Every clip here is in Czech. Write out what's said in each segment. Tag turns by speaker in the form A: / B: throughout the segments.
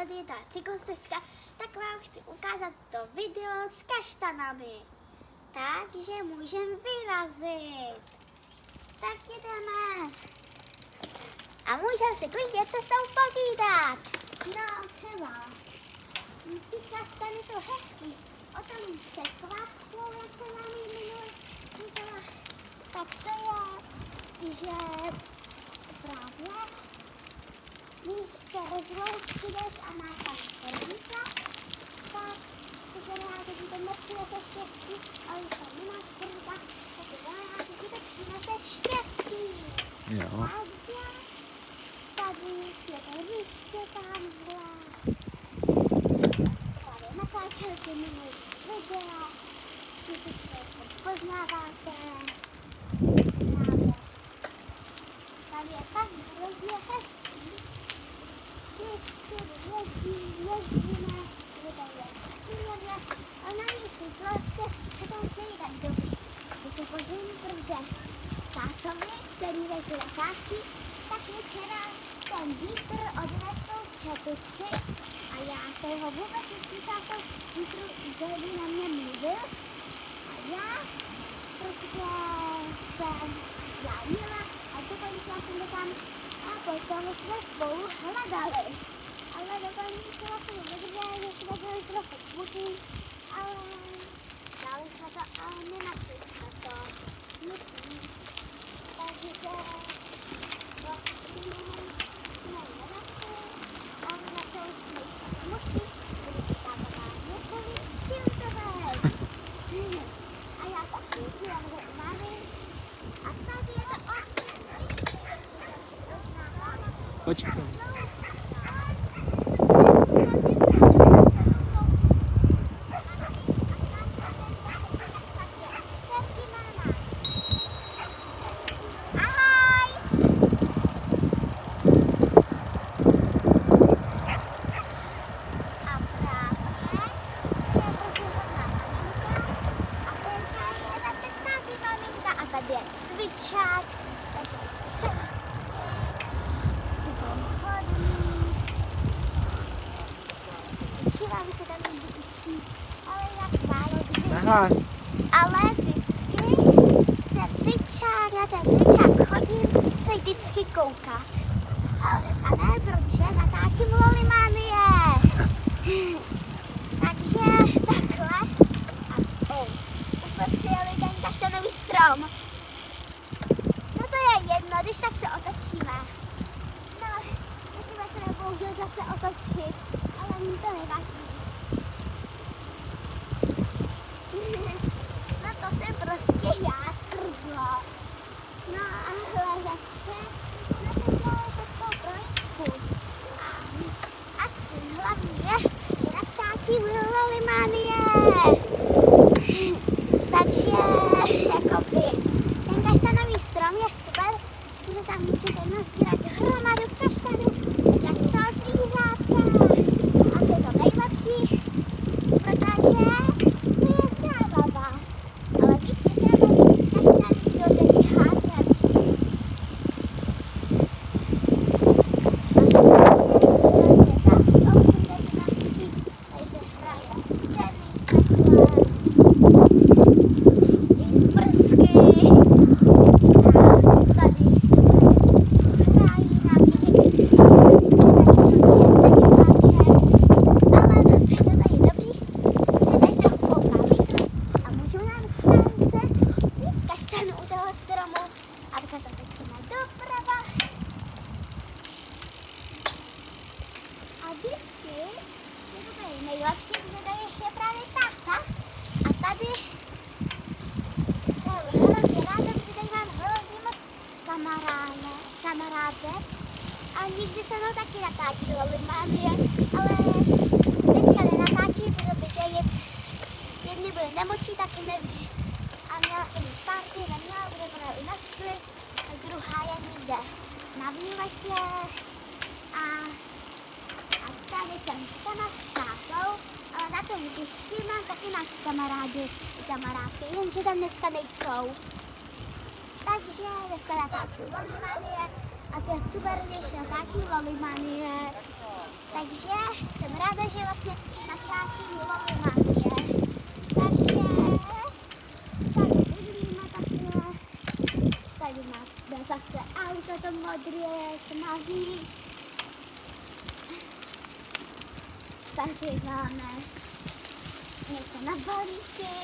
A: tady je ta cyklostezka, tak vám chci ukázat to video s kaštanami. Takže můžeme vyrazit. Tak jedeme. A můžeme si klidně cestou povídat. No třeba. Ty kaštany jsou hezký. O tom překvapku, jak jsem vám ji minule říkala. Tak to je, že právě když se rozloučíš a máš tam chodníka, tak to znamená, že ti to nepřinese štěstí, ale když tam nemáš chodníka, tak to znamená, že ti to přinese štěstí.
B: Jo.
A: Takže tady je to hřiště tamhle. Tady natáčel ty minulý videa, vy si to poznáváte. Tady je tak hrozně hezký. Ještě jezdíme, kde tady je příjemné, ale na mě ty stezky to už není tak dobrý. Když se podívím, protože tátovi, který tady natáčí, tak mi včera ten vítr odnesl čepici a já se ho vůbec neslyšela to vítru, že by na mě mluvil. A já prostě jsem jela a dokončila jsem to tam a potom jsme spolu hledali. Ale dokončila jsem vydržela, že jsme byli trochu smutní, ale dali jsme to a nenašli jsme to. Myslím. Takže vlastně jsme nenašli, ale začali jsme smutní, protože tam má několik šiltovek. A já taky jela do mamy. A tady je to
B: Počkej.
A: tady je cvičák, tady jsou ty jsou hodný. Čívá by se tam vytyčí, ale jak málo kdy.
B: Nahlas.
A: Ale vždycky ten cvičák, na ten cvičák chodím se vždycky koukat. Ale dneska ne, protože natáčím Lolimanie. Takže takhle. A už jsme přijeli ten kaštanový strom. No to je jedno, když tak se otočíme. No, musíme se nepoužil zase otočit, ale mi to nevadí. No to jsem prostě já tvrdlo. No ale zase jsme se dělali takovou pročku. A hlavně je, že natáčím Lolimanie. Takže jakoby ten kaštanový strom je super, že tam můžete nazbírat hromadu kaštanů, jak z toho zvířátka. A to je to nejlepší, protože to je zábava. Ale vždycky se baví kaštany do těch hátek. Nejlepší, že tady je právě táta a tady jsem hrozně ráda, protože tady mám hrozně moc kamarádek a nikdy se mnou taky natáčilo Lolimanie, ale teďka nenatáčí, protože jedni byli nemoční, taky neví. A měla i party, neměla, bude ona i na skli, a druhá je někde na výletě a tady jsem s tátou, ale na tom hřišti mám taky naši kamarádky, jenže tam dneska nejsou. Takže dneska natáčím Lolimanie a to je super, když natáčím Lolimanie. Takže jsem ráda, že vlastně na krátké Loli máme je. Takže tady budíme takhle. Tady máme zase auto, to modré, tmavý. Tady máme něco na balíky.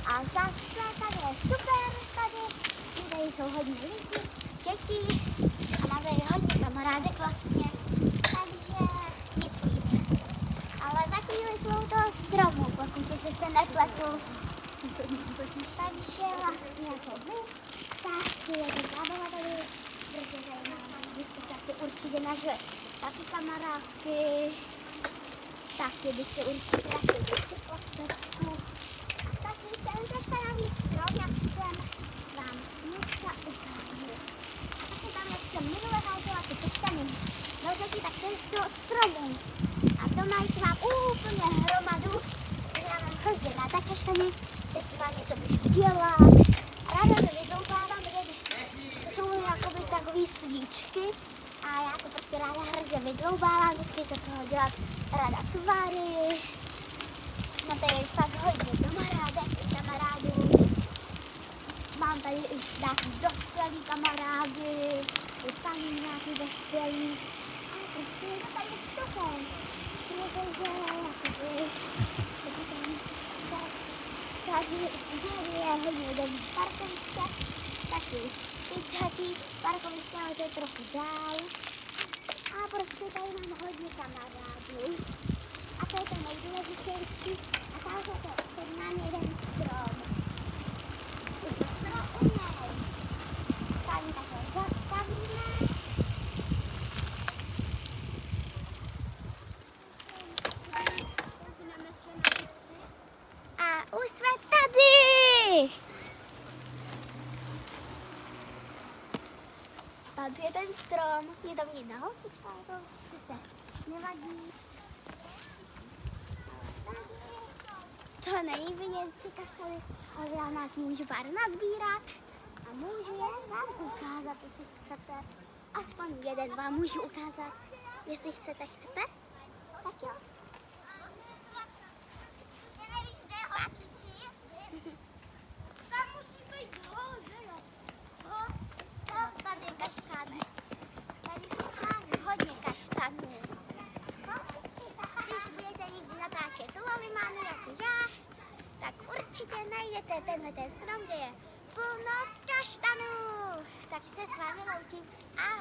A: A zase tady je super, tady jsou hodně lidí, dětí a máme tady hodně kamarádek vlastně, takže nic víc. Ale za chvíli jsou to stromu, pokud se nepletu. Takže vlastně jako my, tak je to zábava tady, protože tady máme, byste se asi určitě našli taky kamarádky, taky byste určitě našli cyklostezku. Taky ten kaštanový strom, jak jsem vám dneska ukázala. A taky tam, jak jsem minule házela ty kaštany do řeky, tak ten stromů. A to mají s vám úplně hromadu. Já mám hrozně ráda kaštany, se s vám něco budu dělat. Ráda to vydoupávám, to jsou jakoby takový svíčky. A já to prostě ráda hrozně vydloubávám, vždycky se toho dělat ráda tvary. Mám tady fakt hodně kamarádů. Mám tady i nějaký dospělý kamarády, i paní nějaký dospělý. A prostě je to tady super. Protože tady je hodně dobrý parkoviště, taky špičatý parkoviště, ale to je trochu dál. A prostě tady mám hodně kamarádů. A to je to nejdůležitější. A tam je to před námi jeden strom. My jsme skoro u něj. Tady takhle zastavíme. A už jsme tady! Tady je ten strom. Je tam jedna holčička, to se nevadí. To není vidět ty kaštaly, ale já nějaký můžu pár nazbírat a můžu je vám ukázat, jestli chcete. Aspoň jeden vám můžu ukázat, jestli chcete. Tak jo. Tady kaštany. Tady jsou hodně kaštanů. Když budete někdy natáčet Lolimánu jako já, tak určitě najdete tenhle ten strom, kde je plno kaštanů. Tak se s vámi loučím a